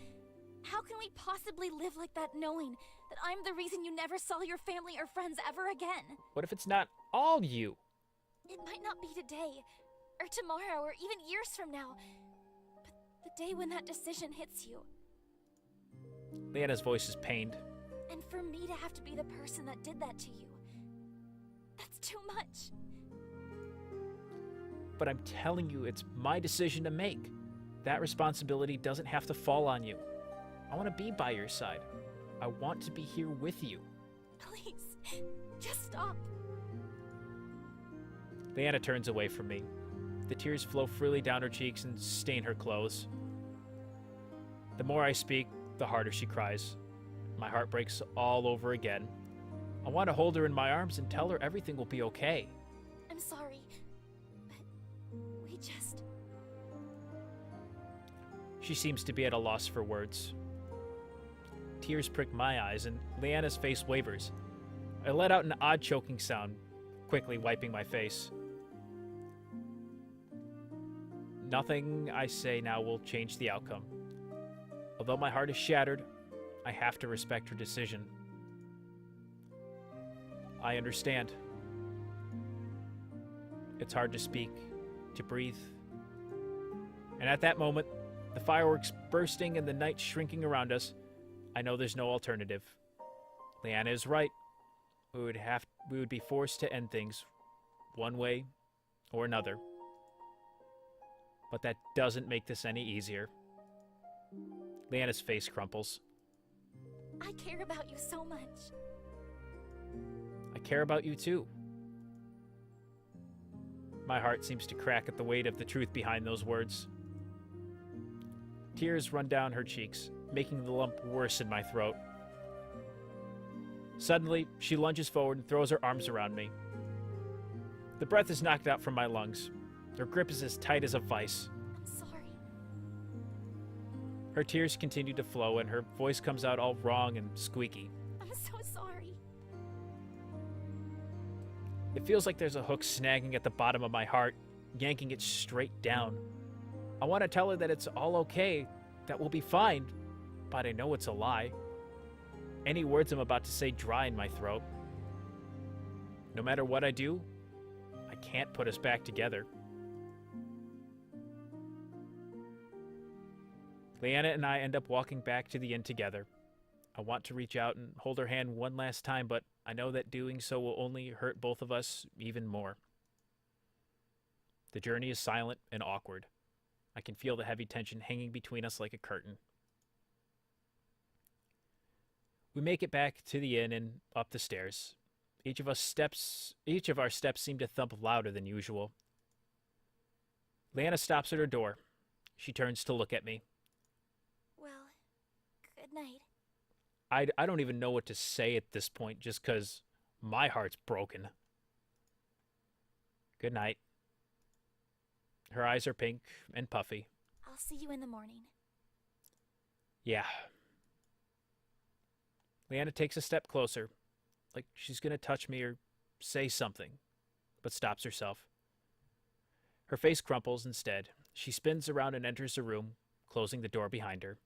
How can we possibly live like that knowing that I'm the reason you never saw your family or friends ever again? What if it's not all you? It might not be today, or tomorrow, or even years from now, but the day when that decision hits you. Leanna's voice is pained. And for me to have to be the person that did that to you, that's too much. But I'm telling you, it's my decision to make. That responsibility doesn't have to fall on you. I want to be by your side. I want to be here with you. Please, just stop. Leanna turns away from me. The tears flow freely down her cheeks and stain her clothes. The more I speak, the harder she cries. My heart breaks all over again. I want to hold her in my arms and tell her everything will be okay. I'm sorry, but we just... She seems to be at a loss for words. Tears prick my eyes and Leanna's face wavers. I let out an odd choking sound, quickly wiping my face. Nothing I say now will change the outcome. Although my heart is shattered, I have to respect her decision. I understand. It's hard to speak, to breathe. And at that moment, the fireworks bursting and the night shrinking around us, I know there's no alternative. Leanna is right. We would be forced to end things one way or another. But that doesn't make this any easier. Leanna's face crumples. I care about you so much. I care about you too. My heart seems to crack at the weight of the truth behind those words. Tears run down her cheeks, making the lump worse in my throat. Suddenly, she lunges forward and throws her arms around me. The breath is knocked out from my lungs. Her grip is as tight as a vice. I'm sorry. Her tears continue to flow, and her voice comes out all wrong and squeaky. I'm so sorry. It feels like there's a hook snagging at the bottom of my heart, yanking it straight down. I want to tell her that it's all okay, that we'll be fine, but I know it's a lie. Any words I'm about to say dry in my throat. No matter what I do, I can't put us back together. Leanna and I end up walking back to the inn together. I want to reach out and hold her hand one last time, but I know that doing so will only hurt both of us even more. The journey is silent and awkward. I can feel the heavy tension hanging between us like a curtain. We make it back to the inn and up the stairs. Each of our steps seem to thump louder than usual. Leanna stops at her door. She turns to look at me. Well, good night. I don't even know what to say at this point, just 'cause my heart's broken. Good night. Her eyes are pink and puffy. I'll see you in the morning. Yeah. Leanna takes a step closer, like she's gonna touch me or say something, but stops herself. Her face crumples instead. She spins around and enters the room, closing the door behind her.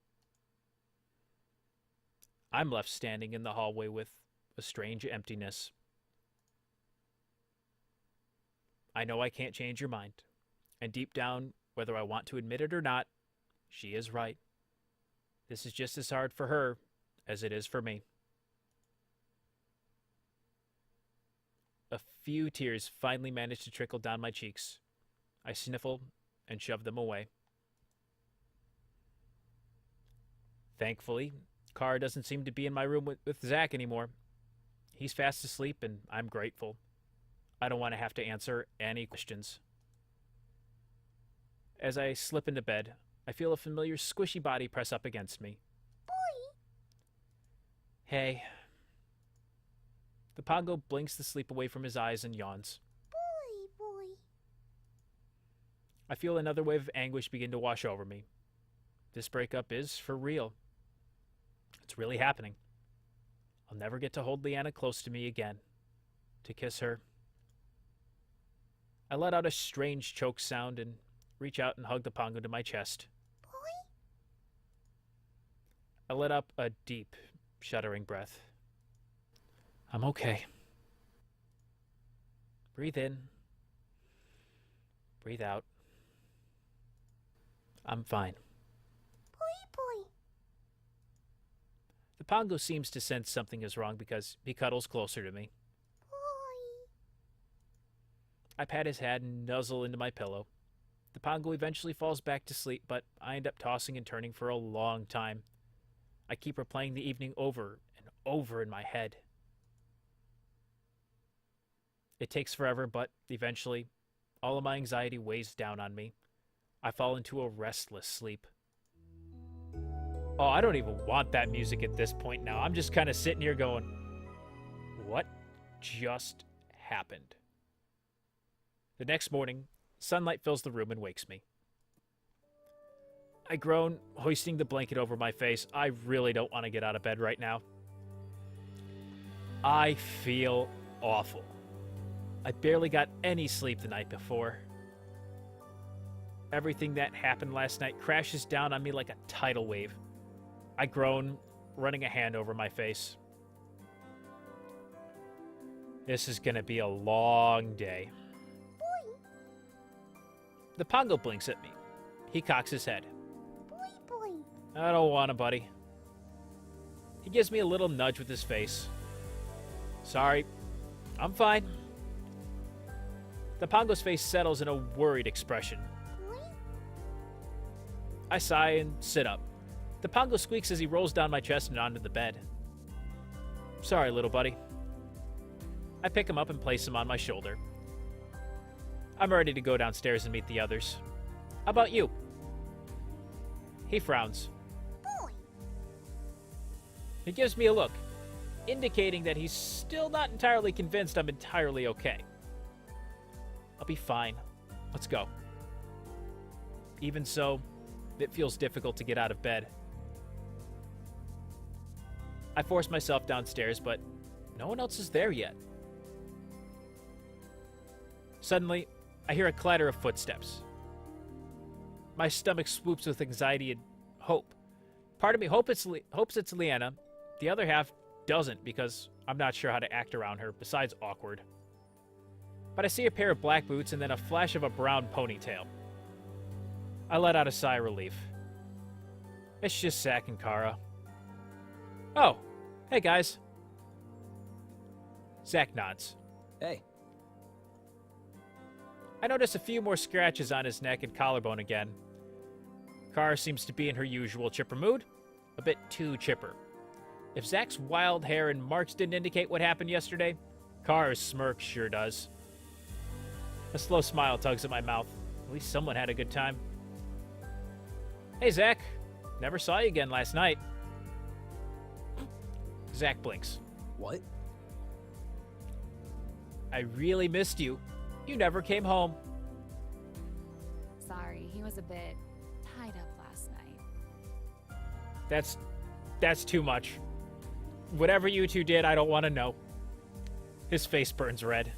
I'm left standing in the hallway with a strange emptiness. I know I can't change your mind, and deep down, whether I want to admit it or not, she is right. This is just as hard for her as it is for me. A few tears finally manage to trickle down my cheeks. I sniffle and shove them away. Thankfully, Kara doesn't seem to be in my room with Zach anymore. He's fast asleep, and I'm grateful. I don't want to have to answer any questions. As I slip into bed, I feel a familiar squishy body press up against me. Boy! Hey. The Pongo blinks the sleep away from his eyes and yawns. Boy! I feel another wave of anguish begin to wash over me. This breakup is for real. It's really happening. I'll never get to hold Leanna close to me again, to kiss her. I let out a strange choke sound and reach out and hug the Pongo to my chest. Boy! I let up a deep, shuddering breath. I'm okay. Breathe in. Breathe out. I'm fine. Boy! The Pongo seems to sense something is wrong because he cuddles closer to me. Boy! I pat his head and nuzzle into my pillow. The Pongo eventually falls back to sleep, but I end up tossing and turning for a long time. I keep replaying the evening over and over in my head. It takes forever, but eventually, all of my anxiety weighs down on me. I fall into a restless sleep. Oh, I don't even want that music at this point now. I'm just kind of sitting here going, what just happened? The next morning, sunlight fills the room and wakes me. I groan, hoisting the blanket over my face. I really don't want to get out of bed right now. I feel awful. I barely got any sleep the night before. Everything that happened last night crashes down on me like a tidal wave. I groan, running a hand over my face. This is gonna be a long day. Boy! The Pongo blinks at me. He cocks his head. Boy! I don't want to, buddy. He gives me a little nudge with his face. Sorry, I'm fine. The Pongo's face settles in a worried expression. Boy? I sigh and sit up. The Pongo squeaks as he rolls down my chest and onto the bed. Sorry, little buddy. I pick him up and place him on my shoulder. I'm ready to go downstairs and meet the others. How about you? He frowns. Boy. He gives me a look, indicating that he's still not entirely convinced I'm entirely okay. I'll be fine. Let's go. Even so, it feels difficult to get out of bed. I force myself downstairs, but no one else is there yet. Suddenly, I hear a clatter of footsteps. My stomach swoops with anxiety and hope. Part of me hopes it's Leanna. The other half doesn't, because I'm not sure how to act around her, besides awkward. But I see a pair of black boots and then a flash of a brown ponytail. I let out a sigh of relief. It's just Zach and Kara. Oh, hey guys. Zach nods. Hey. I notice a few more scratches on his neck and collarbone again. Kara seems to be in her usual chipper mood, a bit too chipper. If Zach's wild hair and marks didn't indicate what happened yesterday, Kara's smirk sure does. A slow smile tugs at my mouth. At least someone had a good time. Hey, Zach. Never saw you again last night. Zach blinks. What? I really missed you. You never came home. Sorry, he was a bit tied up last night. That's too much. Whatever you two did, I don't want to know. His face burns red.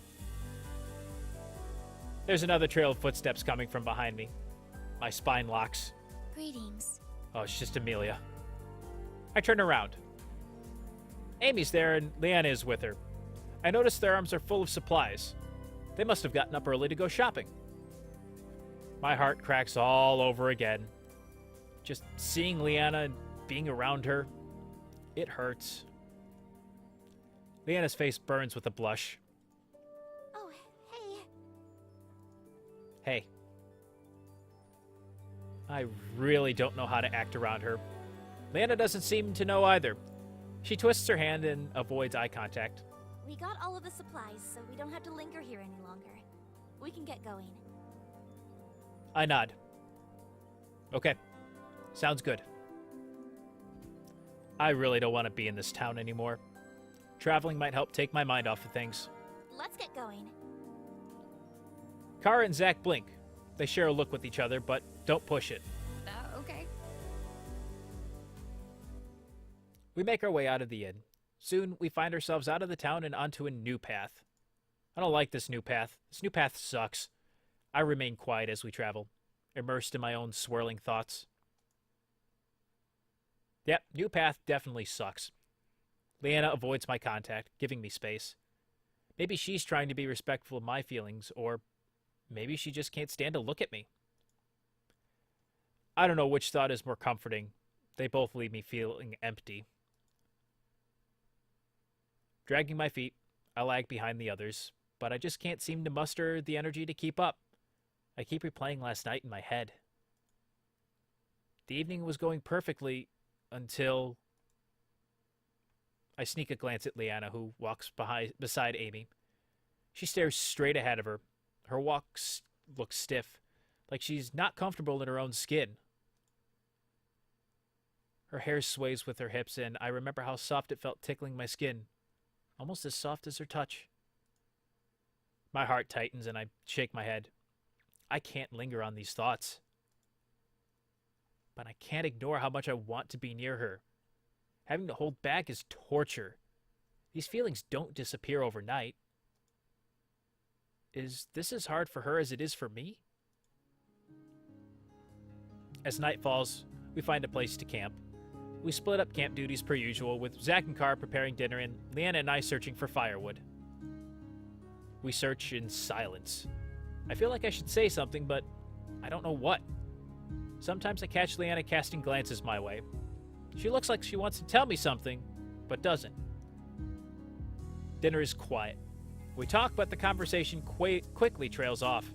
There's another trail of footsteps coming from behind me. My spine locks. Greetings. Oh, it's just Amelia. I turn around. Amy's there and Leanna is with her. I notice their arms are full of supplies. They must have gotten up early to go shopping. My heart cracks all over again. Just seeing Leanna and being around her, it hurts. Leanna's face burns with a blush. Oh, hey. Hey. I really don't know how to act around her. Leanna doesn't seem to know either. She twists her hand and avoids eye contact. We got all of the supplies, so we don't have to linger here any longer. We can get going. I nod. Okay. Sounds good. I really don't want to be in this town anymore. Traveling might help take my mind off of things. Let's get going. Kara and Zach blink. They share a look with each other, but don't push it. Okay. We make our way out of the inn. Soon, we find ourselves out of the town and onto a new path. I don't like this new path. This new path sucks. I remain quiet as we travel, immersed in my own swirling thoughts. Yep, new path definitely sucks. Leanna avoids my contact, giving me space. Maybe she's trying to be respectful of my feelings, or maybe she just can't stand to look at me. I don't know which thought is more comforting. They both leave me feeling empty. Dragging my feet, I lag behind the others, but I just can't seem to muster the energy to keep up. I keep replaying last night in my head. The evening was going perfectly until I sneak a glance at Leanna, who walks beside Amy. She stares straight ahead of her. Her walk looks stiff, like she's not comfortable in her own skin. Her hair sways with her hips, and I remember how soft it felt tickling my skin. Almost as soft as her touch. My heart tightens and I shake my head. I can't linger on these thoughts. But I can't ignore how much I want to be near her. Having to hold back is torture. These feelings don't disappear overnight. Is this as hard for her as it is for me? As night falls, we find a place to camp. We split up camp duties per usual, with Zach and Kara preparing dinner and Leanna and I searching for firewood. We search in silence. I feel like I should say something, but I don't know what. Sometimes I catch Leanna casting glances my way. She looks like she wants to tell me something, but doesn't. Dinner is quiet. We talk, but the conversation quickly trails off.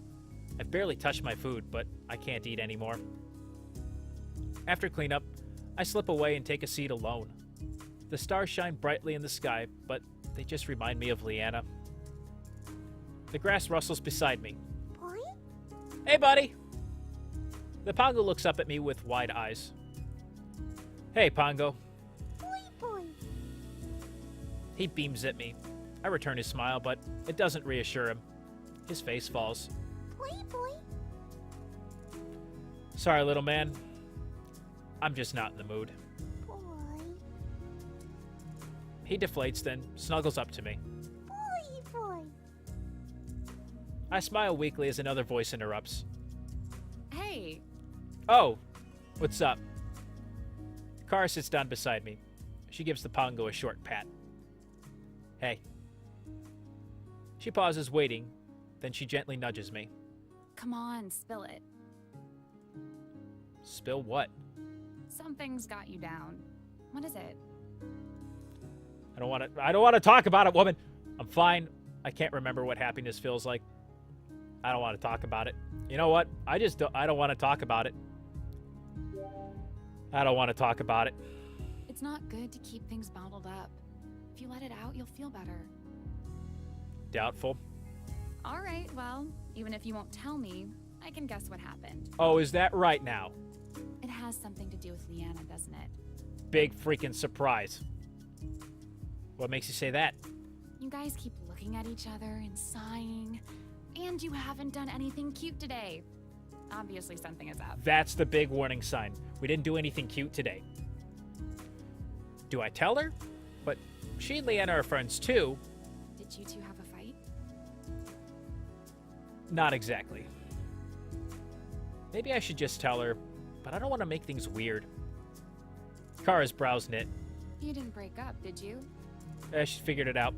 I've barely touched my food, but I can't eat anymore. After cleanup, I slip away and take a seat alone. The stars shine brightly in the sky, but they just remind me of Leanna. The grass rustles beside me. Boy? Hey, buddy! The Pongo looks up at me with wide eyes. Hey, Pongo. Boy. He beams at me. I return his smile, but it doesn't reassure him. His face falls. Boy. Sorry, little man. I'm just not in the mood. Boy. He deflates, then snuggles up to me. Boy. I smile weakly as another voice interrupts. Hey, Oh, what's up? Kara sits down beside me. She gives the Pongo a short pat. Hey. She pauses, waiting. Then she gently nudges me. come on, spill it. Spill what? Something's got you down. What is it? I don't want to talk about it, woman. I'm fine. I can't remember what happiness feels like. I don't want to talk about it. You know what? I don't want to talk about it. I don't want to talk about it. It's not good to keep things bottled up. If you let it out, you'll feel better. Doubtful. All right, well, even if you won't tell me, I can guess what happened. Oh, is that right now? It has something to do with Leanna, doesn't it? Big freaking surprise. What makes you say that? You guys keep looking at each other and sighing, and you haven't done anything cute today. Obviously something is up. That's the big warning sign. We didn't do anything cute today. Do I tell her? But she and Leanna are friends too. Did you two have a fight? Not exactly. Maybe I should just tell her, but I don't want to make things weird. Kara's brows knit. You didn't break up, did you? She figured it out.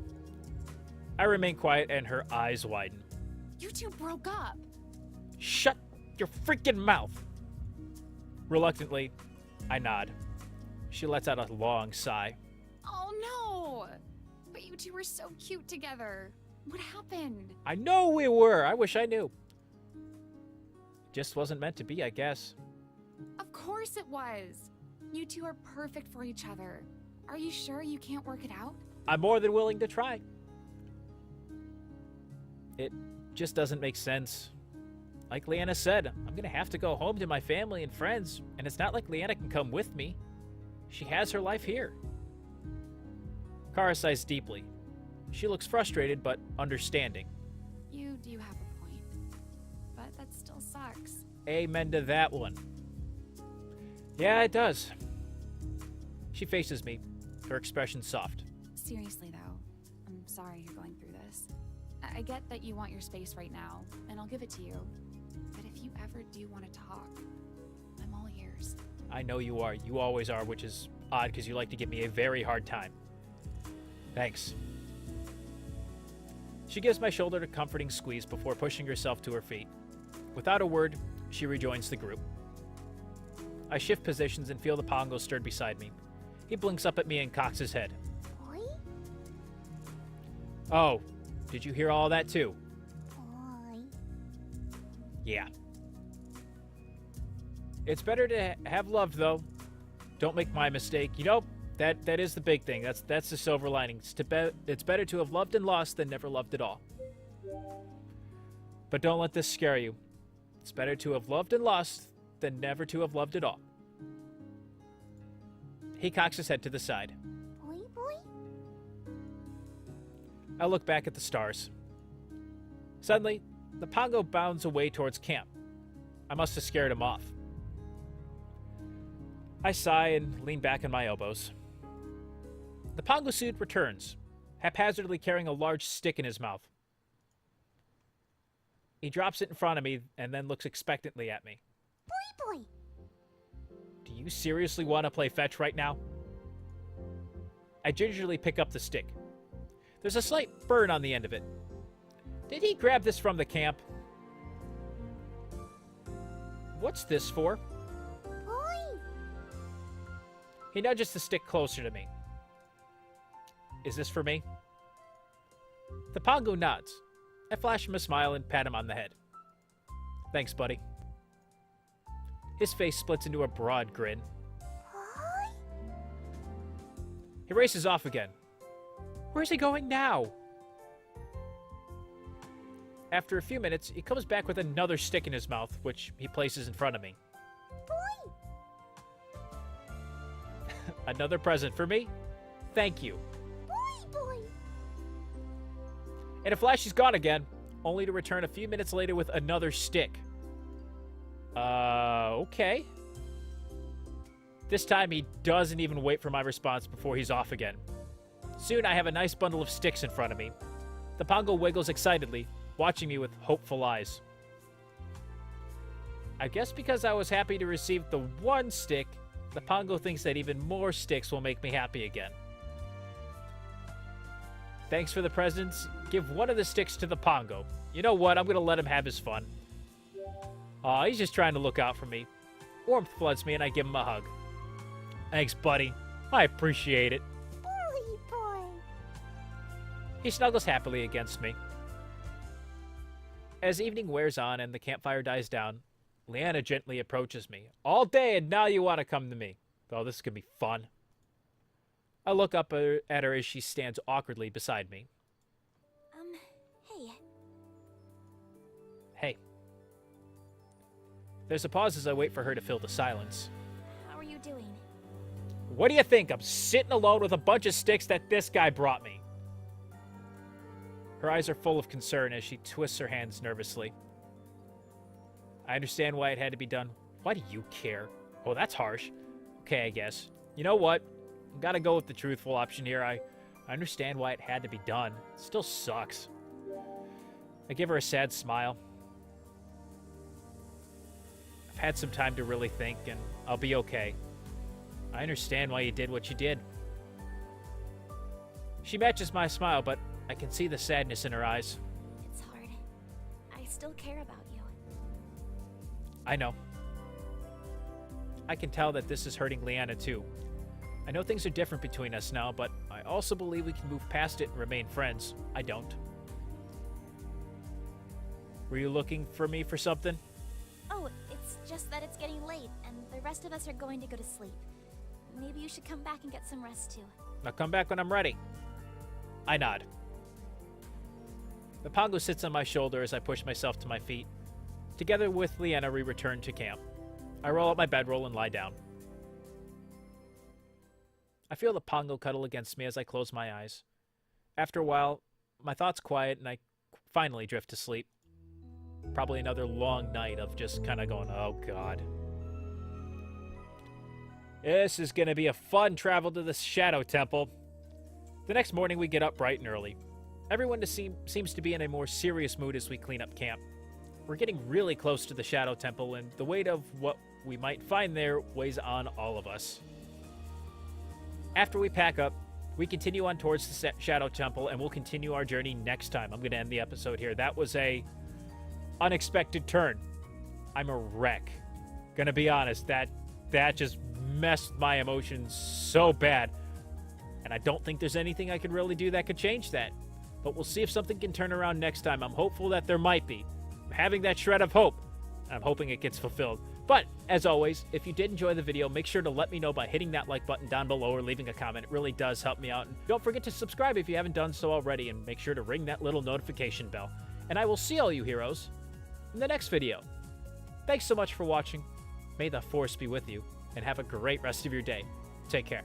I remain quiet and her eyes widen. You two broke up. Shut your freaking mouth! Reluctantly, I nod. She lets out a long sigh. Oh no! But you two were so cute together. What happened? I know we were. I wish I knew. Just wasn't meant to be, I guess. Of course it was. You two are perfect for each other. Are you sure you can't work it out? I'm more than willing to try. It just doesn't make sense. Like Leanna said, I'm gonna have to go home to my family and friends, and it's not like Leanna can come with me. She has her life here. Kara sighs deeply. She looks frustrated, but understanding. You do have a point. But that still sucks. Amen to that one. Yeah, it does. She faces me, her expression soft. Seriously though, I'm sorry you're going through this. I get that you want your space right now, and I'll give it to you. But if you ever do want to talk, I'm all ears. I know you are. You always are, which is odd because you like to give me a very hard time. Thanks. She gives my shoulder a comforting squeeze before pushing herself to her feet. Without a word, she rejoins the group. I shift positions and feel the Pongo stirred beside me. He blinks up at me and cocks his head. Boy. Oh, did you hear all that too? Boy. Yeah. It's better to have love, though. Don't make my mistake. You know, that is the big thing. That's the silver lining. It's better to have loved and lost than never loved at all. But don't let this scare you. It's better to have loved and lost than never to have loved at all. He cocks his head to the side. Boy. I look back at the stars. Suddenly, the Pongo bounds away towards camp. I must have scared him off. I sigh and lean back on my elbows. The Pongo suit returns, haphazardly carrying a large stick in his mouth. He drops it in front of me and then looks expectantly at me. Boy. Do you seriously want to play fetch right now? I gingerly pick up the stick. There's a slight burn on the end of it. Did he grab this from the camp? What's this for? Boy. He nudges the stick closer to me. Is this for me? The Pongo nods. I flash him a smile and pat him on the head. Thanks, buddy. His face splits into a broad grin. Boy. He races off again. Where's he going now? After a few minutes, he comes back with another stick in his mouth, which he places in front of me. Boy! Another present for me? Thank you. Boy! In a flash, he's gone again, only to return a few minutes later with another stick. Okay. This time, he doesn't even wait for my response before he's off again. Soon, I have a nice bundle of sticks in front of me. The Pongo wiggles excitedly, watching me with hopeful eyes. I guess because I was happy to receive the one stick, the Pongo thinks that even more sticks will make me happy again. Thanks for the presents. Give one of the sticks to the Pongo. You know what? I'm going to let him have his fun. Aw, he's just trying to look out for me. Warmth floods me and I give him a hug. Thanks, buddy. I appreciate it. Boy! He snuggles happily against me. As evening wears on and the campfire dies down, Leanna gently approaches me. All day and now you want to come to me. Oh, this could be fun. I look up at her as she stands awkwardly beside me. Hey. Hey. There's a pause as I wait for her to fill the silence. How are you doing? What do you think? I'm sitting alone with a bunch of sticks that this guy brought me. Her eyes are full of concern as she twists her hands nervously. I understand why it had to be done. Why do you care? Oh, that's harsh. Okay, I guess. You know what? Gotta go with the truthful option here. I understand why it had to be done. It still sucks. I give her a sad smile. I've had some time to really think, and I'll be okay. I understand why you did what you did. She matches my smile, but I can see the sadness in her eyes. It's hard. I still care about you. I know. I can tell that this is hurting Leanna too. I know things are different between us now, but I also believe we can move past it and remain friends. I don't. Were you looking for me for something? Oh, it's just that it's getting late, and the rest of us are going to go to sleep. Maybe you should come back and get some rest too. I'll come back when I'm ready. I nod. The Pongo sits on my shoulder as I push myself to my feet. Together with Leanna, we return to camp. I roll out my bedroll and lie down. I feel the Pongo cuddle against me as I close my eyes. After a while, my thoughts quiet and I finally drift to sleep. Probably another long night of just kind of going, oh god. This is going to be a fun travel to the Shadow Temple. The next morning we get up bright and early. Everyone seems to be in a more serious mood as we clean up camp. We're getting really close to the Shadow Temple, and the weight of what we might find there weighs on all of us. After we pack up, we continue on towards the Shadow Temple, and we'll continue our journey next time. I'm going to end the episode here. That was a unexpected turn. I'm a wreck. Gonna be honest, that just messed my emotions so bad. And I don't think there's anything I could really do that could change that. But we'll see if something can turn around next time. I'm hopeful that there might be. I'm having that shred of hope. I'm hoping it gets fulfilled. But, as always, if you did enjoy the video, make sure to let me know by hitting that like button down below or leaving a comment. It really does help me out. And don't forget to subscribe if you haven't done so already, and make sure to ring that little notification bell. And I will see all you heroes in the next video. Thanks so much for watching. May the Force be with you, and have a great rest of your day. Take care.